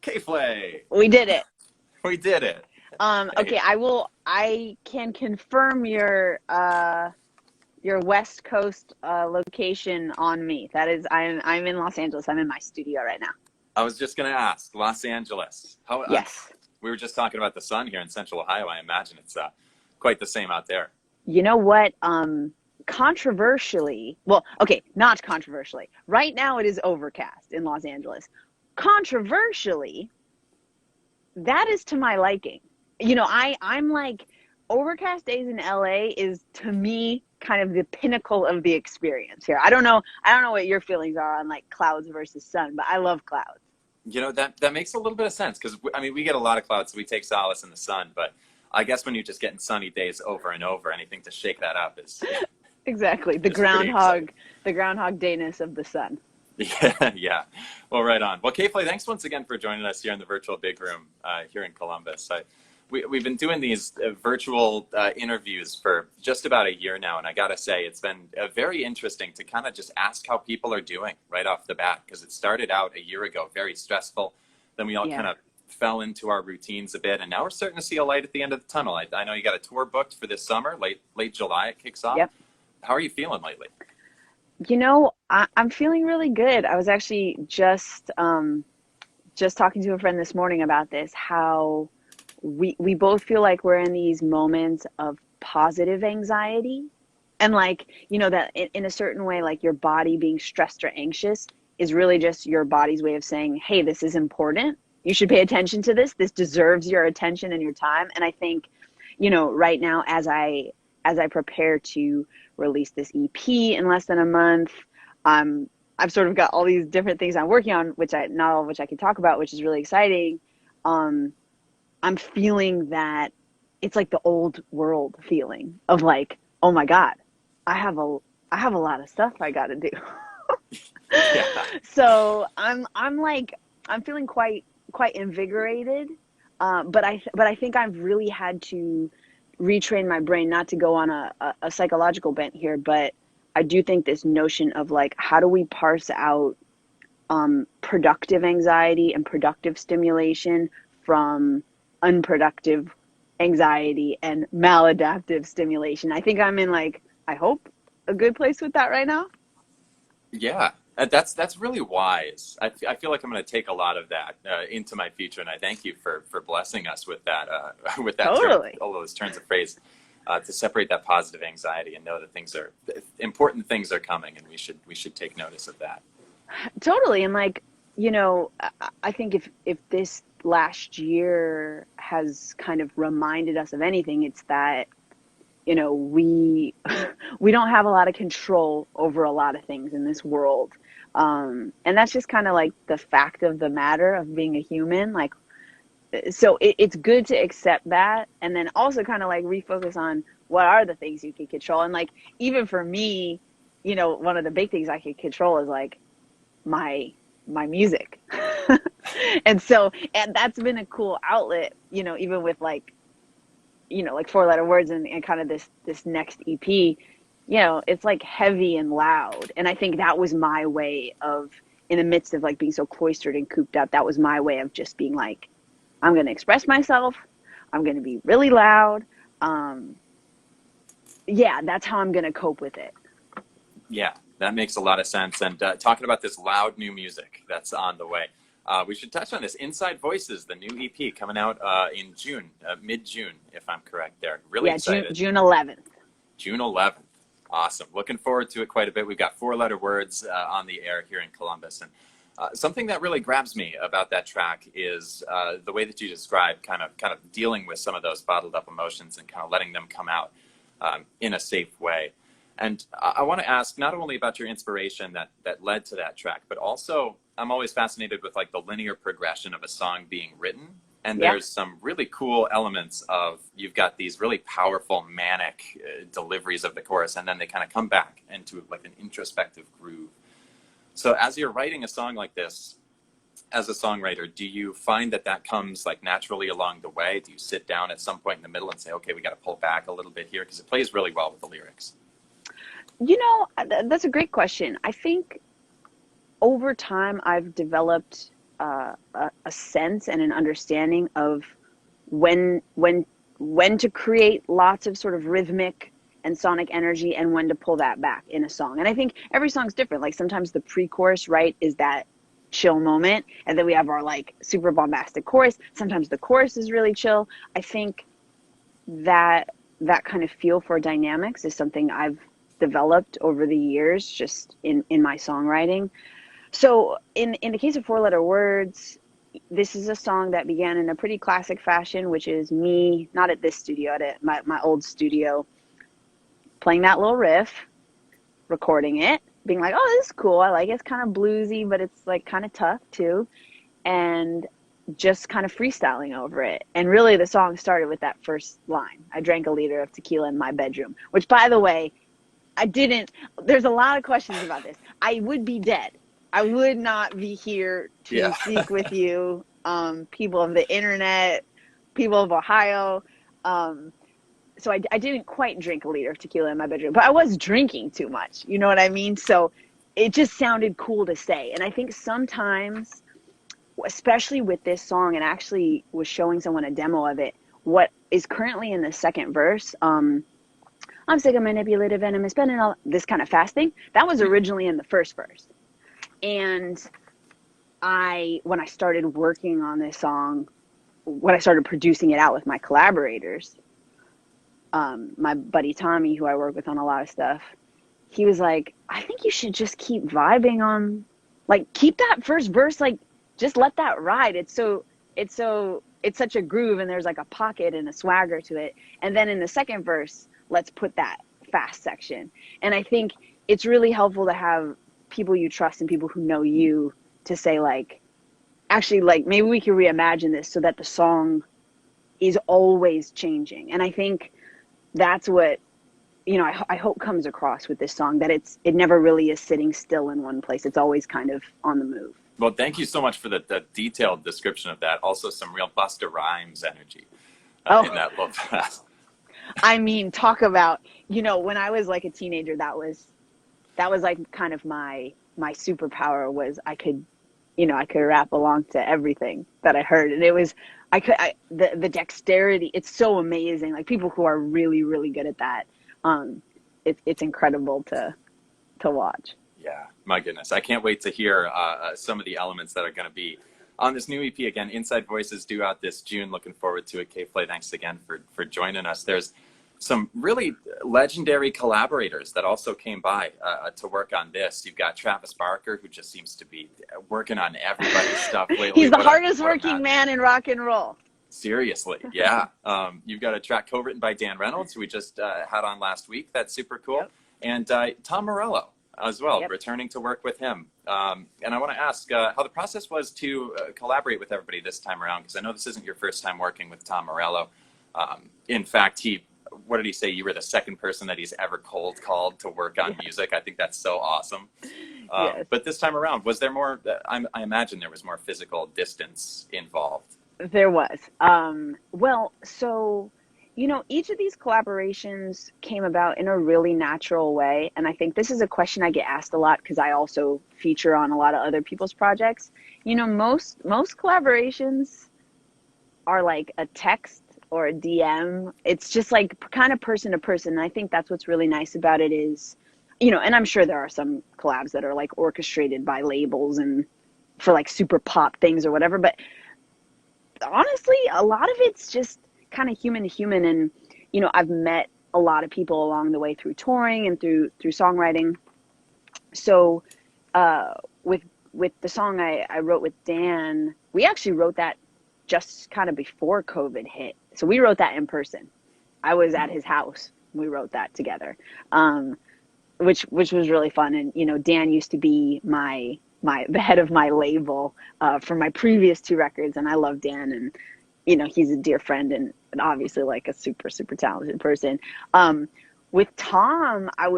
K.Flay. We did it. We did it. Okay, I can confirm your West Coast location on me. That is, I'm in Los Angeles. I'm in my studio right now. I was just going to ask, Los Angeles. Yes. We were just talking about the sun here in Central Ohio. I imagine it's quite the same out there. You know what? Controversially, well, okay, not controversially. Right now it is overcast in Los Angeles. Controversially, that is to my liking. You know, I'm like, overcast days in LA is, to me, kind of the pinnacle of the experience here. I don't know what your feelings are on like clouds versus sun, but I love clouds. You know, that makes a little bit of sense because, I mean, we get a lot of clouds, so we take solace in the sun. But I guess when you're just getting sunny days over and over, anything to shake that up is... Exactly. The groundhog dayness of the sun. Yeah. Well, right on. Well, K.Flay, thanks once again for joining us here in the virtual big room here in Columbus. We've been doing these virtual interviews for just about a year now, and I gotta say it's been very interesting to kind of just ask how people are doing right off the bat, because it started out a year ago very stressful. Then we all kind of fell into our routines a bit, and now we're starting to see a light at the end of the tunnel. I know you got a tour booked for this summer, late July it kicks off. Yep. How are you feeling lately? You know, I'm feeling really good. I was actually just talking to a friend this morning about this, how we both feel like we're in these moments of positive anxiety. And like, you know, that in a certain way, like your body being stressed or anxious is really just your body's way of saying, hey, this is important. You should pay attention to this. This deserves your attention and your time. And I think, you know, right now, as I prepare to release this EP in less than a month, I've sort of got all these different things I'm working on, not all of which I can talk about, which is really exciting. I'm feeling that it's like the old world feeling of like, oh my God, I have a lot of stuff I got to do. Yeah. So I'm feeling quite invigorated. But I think I've really had to retrain my brain not to go on a psychological bent here, but I do think this notion of like, how do we parse out productive anxiety and productive stimulation from unproductive anxiety and maladaptive stimulation. I think I'm in, like, I hope, a good place with that right now. Yeah. That's really wise. I feel like I'm going to take a lot of that into my future, and I thank you for blessing us with that Totally. all those turns of phrase to separate that positive anxiety and know that important things are coming, and we should take notice of that. Totally. And like, you know, I think if this last year has kind of reminded us of anything, it's that, you know, we don't have a lot of control over a lot of things in this world. And that's just kind of like the fact of the matter of being a human. Like, so it's good to accept that, and then also kind of like refocus on what are the things you can control. And like, even for me, you know, one of the big things I can control is like my music. And that's been a cool outlet, you know, even with like, you know, like 4-letter words and kind of this next EP, you know, it's like heavy and loud. And I think that was my way of, in the midst of like being so cloistered and cooped up, that was my way of just being like, I'm going to express myself. I'm going to be really loud. Yeah, that's how I'm going to cope with it. Yeah, that makes a lot of sense. And talking about this loud new music that's on the way, we should touch on this. Inside Voices, the new EP coming out in June, mid-June, if I'm correct there. Really excited. June 11th. June 11th. Awesome. Looking forward to it quite a bit. We've got 4-letter words on the air here in Columbus. And something that really grabs me about that track is the way that you describe kind of dealing with some of those bottled up emotions and kind of letting them come out in a safe way. And I want to ask not only about your inspiration that led to that track, but also I'm always fascinated with like the linear progression of a song being written. And there's some really cool elements of, you've got these really powerful manic deliveries of the chorus, and then they kind of come back into like an introspective groove. So as you're writing a song like this, as a songwriter, do you find that comes like naturally along the way? Do you sit down at some point in the middle and say, okay, we got to pull back a little bit here? Because it plays really well with the lyrics. You know, that's a great question. I think over time I've developed a sense and an understanding of when to create lots of sort of rhythmic and sonic energy and when to pull that back in a song. And I think every song's different. Like sometimes the pre-chorus, right, is that chill moment, and then we have our like super bombastic chorus. Sometimes the chorus is really chill. I think that kind of feel for dynamics is something I've developed over the years just in my songwriting. So in the case of Four Letter Words, this is a song that began in a pretty classic fashion, which is me, not at this studio, at my old studio, playing that little riff, recording it, being like, oh, this is cool. I like it. It's kind of bluesy, but it's like kind of tough too. And just kind of freestyling over it. And really the song started with that first line. I drank a liter of tequila in my bedroom, which by the way, there's a lot of questions about this. I would be dead. I would not be here to speak with you, people of the internet, people of Ohio. So I didn't quite drink a liter of tequila in my bedroom, but I was drinking too much. You know what I mean? So it just sounded cool to say. And I think sometimes, especially with this song, and actually was showing someone a demo of it, what is currently in the second verse, I'm sick of manipulative and I'm spending all this kind of fast thing, that was originally in the first verse. And when I started working on this song, when I started producing it out with my collaborators, my buddy Tommy, who I work with on a lot of stuff, he was like, I think you should just keep vibing on, like, keep that first verse, like, just let that ride. It's such a groove, and there's like a pocket and a swagger to it. And then in the second verse, let's put that fast section. And I think it's really helpful to have people you trust and people who know you to say, like, actually, like, maybe we can reimagine this so that the song is always changing. And I think that's what, you know, I hope comes across with this song, that it never really is sitting still in one place. It's always kind of on the move. Well, thank you so much for the detailed description of that. Also, some real Busta Rhymes energy in that little pass. I mean, talk about, you know, when I was like a teenager, that was like kind of my superpower was I could rap along to everything that I heard. And it was, the dexterity, it's so amazing. Like people who are really, really good at that. It's incredible to watch. Yeah, my goodness. I can't wait to hear some of the elements that are going to be on this new EP. Again, Inside Voices due out this June. Looking forward to it. K.Flay, thanks again for joining us. There's some really legendary collaborators that also came by to work on this. You've got Travis Barker, who just seems to be working on everybody's stuff lately. He's the hardest working man in rock and roll. Seriously, yeah. You've got a track co-written by Dan Reynolds, who we just had on last week. That's super cool. Yep. And Tom Morello as well, returning to work with him. And I want to ask how the process was to collaborate with everybody this time around, because I know this isn't your first time working with Tom Morello. In fact, what did he say? You were the second person that he's ever cold called to work on music. I think that's so awesome. Yes. But this time around, was there more, I imagine there was more physical distance involved. There was. Well, so, you know, each of these collaborations came about in a really natural way. And I think this is a question I get asked a lot because I also feature on a lot of other people's projects. You know, most collaborations are like a text or a DM. It's just like kind of person to person. And I think that's what's really nice about it is, you know, and I'm sure there are some collabs that are like orchestrated by labels and for like super pop things or whatever. But honestly, a lot of it's just kind of human to human. And, you know, I've met a lot of people along the way through touring and through songwriting. So with the song I wrote with Dan, we actually wrote that just kind of before COVID hit. So we wrote that in person. I was at his house. We wrote that together, which was really fun. And, you know, Dan used to be the head of my label for my previous two records. And I love Dan, and, you know, he's a dear friend and obviously like a super, super talented person. With Tom, I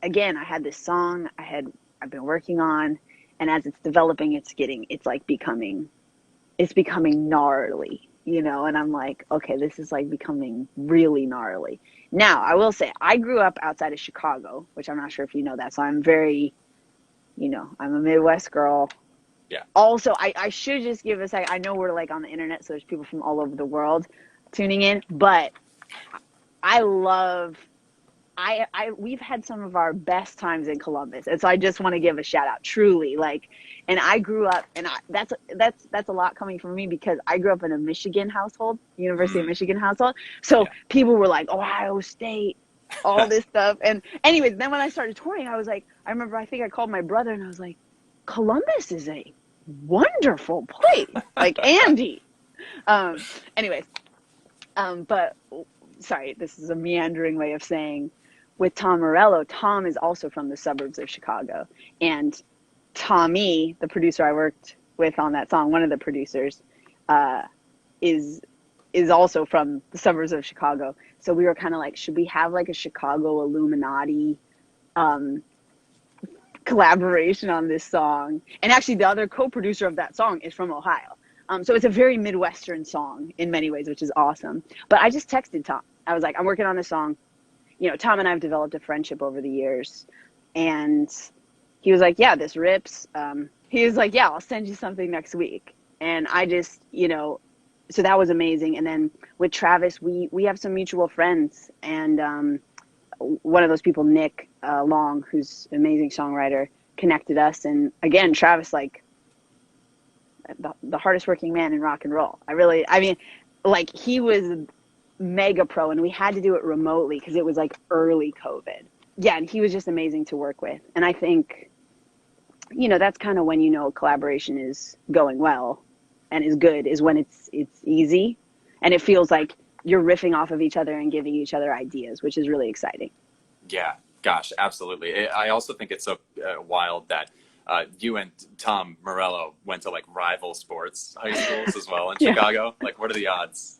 had this song I've been working on, and as it's developing, it's becoming gnarly, you know, and I'm like, okay, this is like becoming really gnarly. Now, I will say I grew up outside of Chicago, which I'm not sure if you know that. So I'm very, you know, I'm a Midwest girl, Yeah. Also, I should just give a sec. I know we're like on the internet, so there's people from all over the world tuning in, but I love we've had some of our best times in Columbus, and so I just want to give a shout out. Truly, like, and I grew up, and that's a lot coming from me because I grew up in a Michigan household, University of Mm, Michigan household. So yeah. people were like, Ohio State, all this stuff. And anyways, then when I started touring, I was like, I remember I think I called my brother and I was like, Columbus is a wonderful place, like Andy. Um, anyways, but sorry, this is a meandering way of saying with Tom Morello, Tom is also from the suburbs of Chicago. And Tommy, the producer I worked with on that song, one of the producers, uh, is is also from the suburbs of Chicago. So we were kind of like, should we have like a Chicago Illuminati um, collaboration on this song? And actually, the other co-producer of that song is from Ohio. So it's a very Midwestern song in many ways, which is awesome. But I just texted Tom. I was like, I'm working on this song. You know, Tom and I have developed a friendship over the years. And he was like, yeah, this rips. He was like, yeah, I'll send you something next week. And I just, you know, so that was amazing. And then with Travis, we have some mutual friends. And one of those people, Nick Long, who's an amazing songwriter, connected us. And again, Travis, like, the hardest working man in rock and roll. I mean, like, he was mega pro, and we had to do it remotely because it was like early COVID. Yeah, and he was just amazing to work with. And I think, you know, that's kind of when you know a collaboration is going well and is good, is when it's easy and it feels like you're riffing off of each other and giving each other ideas, which is really exciting. Yeah, gosh, absolutely. I also think it's so wild that you and Tom Morello went to like rival sports high schools as well in Yeah. Chicago. Like, what are the odds?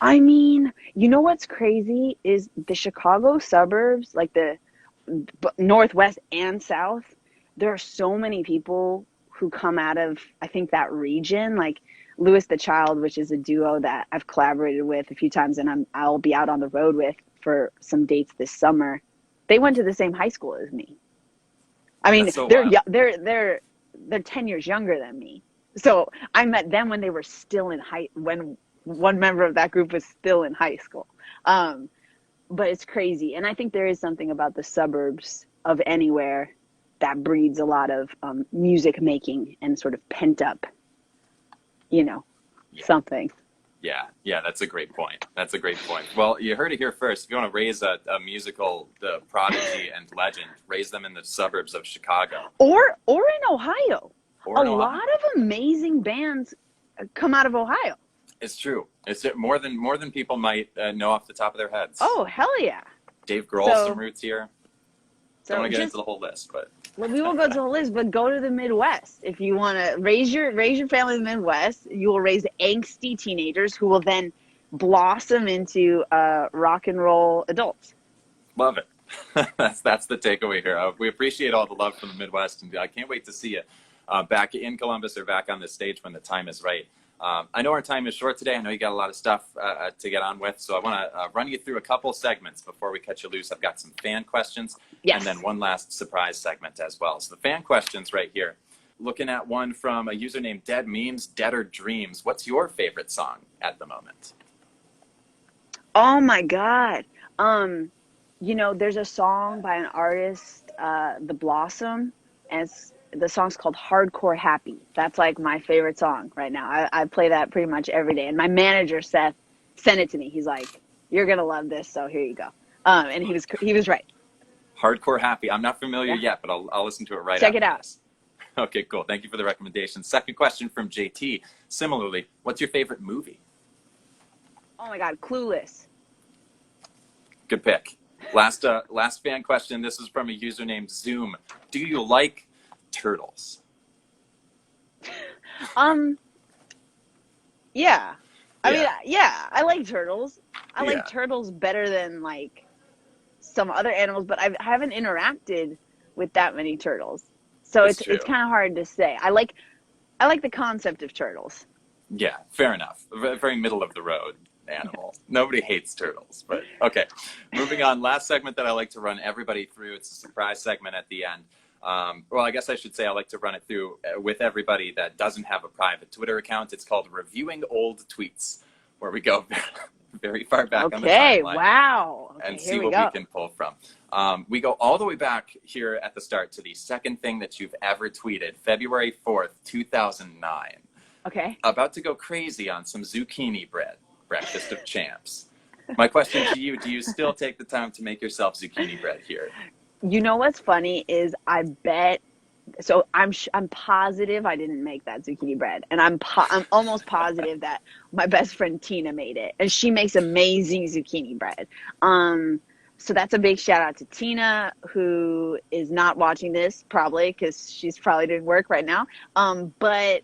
I mean, you know what's crazy is the Chicago suburbs, like the Northwest and South, there are so many people who come out of, I think, that region. Like Louis the Child, which is a duo that I've collaborated with a few times and I'll be out on the road with for some dates this summer. They went to the same high school as me. I mean, That's so wild. they're 10 years younger than me. So I met them when they were still when one member of that group was still in high school. Um, but it's crazy. And I think there is something about the suburbs of anywhere that breeds a lot of music making and sort of pent up, you know, Yeah. something. Yeah, that's a great point. That's a great point. Well, you heard it here first. If you want to raise a musical prodigy and legend, raise them in the suburbs of Chicago. Or in Ohio. Or A in Ohio. lot of amazing bands come out of Ohio. It's true. It's more than people might know off the top of their heads. Oh, hell yeah. Dave Grohl's some roots here. So Don't want to get into the whole list, but well, we will go to the list, but go to the Midwest. If you want to raise your family in the Midwest, you will raise angsty teenagers who will then blossom into rock and roll adults. love it. That's the takeaway here. We appreciate all the love from the Midwest, and I can't wait to see you back in Columbus or back on the stage when the time is right. I know our time is short today. I know you got a lot of stuff to get on with, so I want to run you through a couple segments before we cut you loose. I've got some fan questions, Yes. and then one last surprise segment as well. So the fan questions right here. Looking at one from a user named Dead Memes, Deader Dreams. What's your favorite song at the moment? Oh my God. You know, there's a song by an artist, The Blossom, and the song's called Hardcore Happy. That's like my favorite song right now. I play that pretty much every day. And my manager, Seth, sent it to me. He's like, you're going to love this, so here you go. And he was right. Hardcore Happy. I'm not familiar yet, but I'll listen to it right Check after it out. this. Okay, cool. Thank you for the recommendation. Second question from JT. Similarly, what's your favorite movie? Oh my God, Clueless. Good pick. Last fan question. This is from a user named Zoom. Do you like turtles? Yeah. I mean, Yeah. yeah, I like turtles. I Yeah. like turtles better than like some other animals, but I haven't interacted with that many turtles. So It's it's true. kind of hard to say. I like the concept of turtles. Yeah, fair enough. A very middle of the road animal. Nobody hates turtles, but okay. Moving on. Last segment that I like to run everybody through. It's a surprise segment at the end. Well, I guess I should say I like to run it through with everybody that doesn't have a private Twitter account. It's called Reviewing Old Tweets, where we go very far back on the Okay, timeline wow. Okay, and here see we what we go. can pull from. We go all the way back here at the start to the second thing that you've ever tweeted, February 4th, 2009. Okay. About to go crazy on some zucchini bread, breakfast of champs. My question to you, do you still take the time to make yourself zucchini bread here? You know what's funny is I bet, so I'm positive I didn't make that zucchini bread, and I'm almost positive that my best friend Tina made it, and she makes amazing zucchini bread. So that's a big shout out to Tina, who is not watching this probably because she's probably doing work right now. But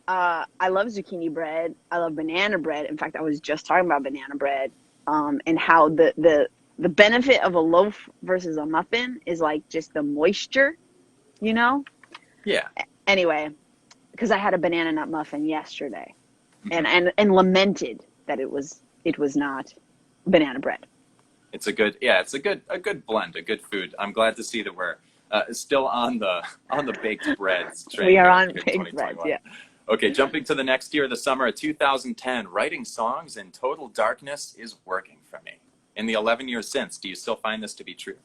I love zucchini bread. I love banana bread. In fact, I was just talking about banana bread, and how the benefit of a loaf versus a muffin is like just the moisture, you know? Yeah. Anyway, because I had a banana nut muffin yesterday, Mm-hmm. and lamented that it was not banana bread. It's a good blend, a good food. I'm glad to see that we're still on the baked breads train. We are here on in baked breads, 2021. yeah. Okay, jumping to the next year, the summer of 2010, writing songs in total darkness is working for me. In the 11 years since, do you still find this to be true?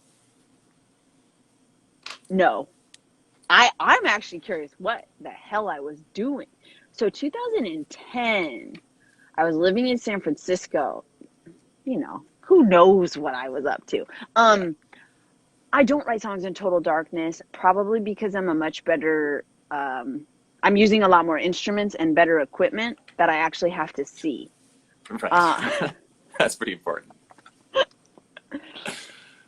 No. I'm actually curious what the hell I was doing. So 2010, I was living in San Francisco. You know, who knows what I was up to. I don't write songs in total darkness, probably because I'm a much better, I'm using a lot more instruments and better equipment that I actually have to see. Right. That's pretty important.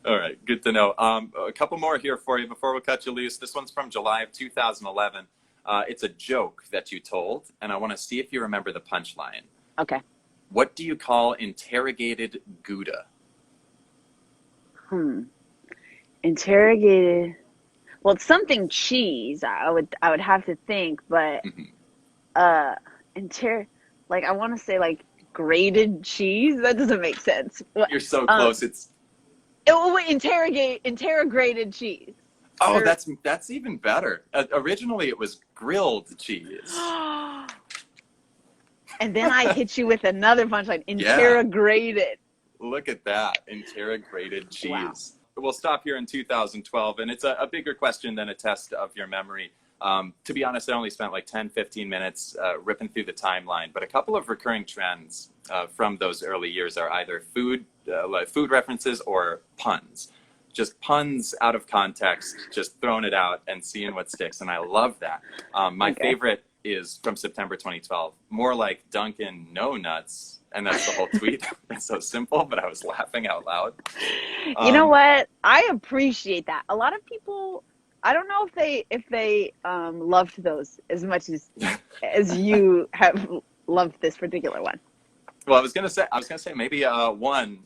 All right, good to know. A couple more here for you before we cut you loose. This one's from July of 2011. It's a joke that you told, and I want to see if you remember the punchline. Okay. What do you call interrogated Gouda? Interrogated. Well, it's something cheese. I would have to think, but like I want to say like grated cheese. That doesn't make sense. You're so close. Interrogated cheese. Oh, that's even better. Originally, it was grilled cheese. And then I hit you with another punchline. Interrogated. Yeah. Look at that. Interrogated cheese. Wow. We'll stop here in 2012, and it's a bigger question than a test of your memory. To be honest, I only spent like 10, 15 minutes ripping through the timeline, but a couple of recurring trends from those early years are either food references or puns. Just puns out of context, just throwing it out and seeing what sticks, and I love that. My favorite is from September 2012, more like Dunkin' No Nuts, and that's the whole tweet. It's so simple, but I was laughing out loud. You know what? I appreciate that. A lot of people, I don't know if they loved those as much as you have loved this particular one. Well, I was gonna say maybe one.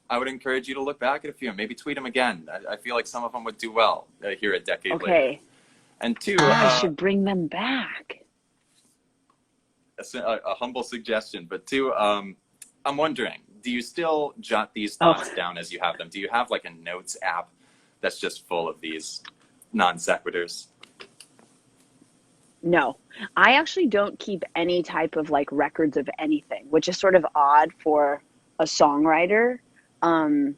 I would encourage you to look back at a few and maybe tweet them again. I feel like some of them would do well here a decade later. And two, I should bring them back. A humble suggestion, but two, I'm wondering, do you still jot these thoughts down as you have them? Do you have like a notes app that's just full of these non sequiturs? No, I actually don't keep any type of like records of anything, which is sort of odd for a songwriter. I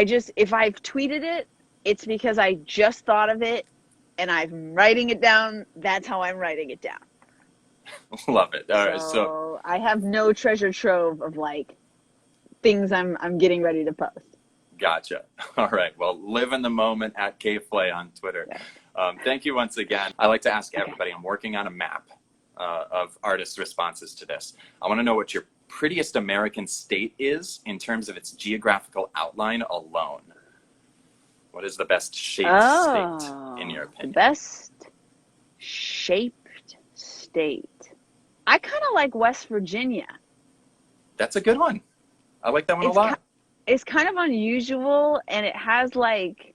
just, if I've tweeted it, it's because I just thought of it and I'm writing it down. That's how I'm writing it down. Love it. All right, so I have no treasure trove of like things I'm getting ready to post. Gotcha. All right. Well, live in the moment at K.Flay on Twitter. Yeah. Thank you once again. I like to ask everybody, I'm working on a map of artists' responses to this. I want to know what your prettiest American state is in terms of its geographical outline alone. What is the best shaped state, in your opinion? The best shaped state. I kind of like West Virginia. That's a good one. I like that one a lot. It's kind of unusual, and it has like,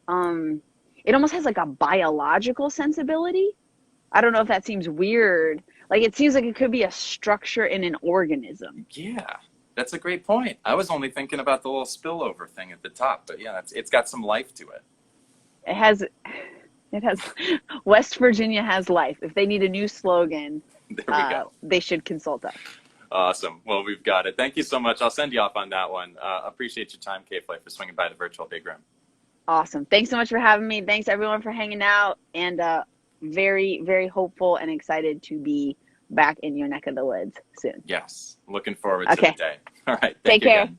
it almost has like a biological sensibility. I don't know if that seems weird. Like, it seems like it could be a structure in an organism. Yeah. That's a great point. I was only thinking about the little spillover thing at the top, but yeah, it's got some life to it. It has, it has, West Virginia has life. If they need a new slogan, There we go. they should consult us. Awesome. Well, we've got it. Thank you so much. I'll send you off on that one. Appreciate your time, K.Flay, for swinging by the virtual big room. Awesome. Thanks so much for having me. Thanks everyone for hanging out, and very, very hopeful and excited to be back in your neck of the woods soon. Yes. Looking forward to the day. All right. Take care. Again.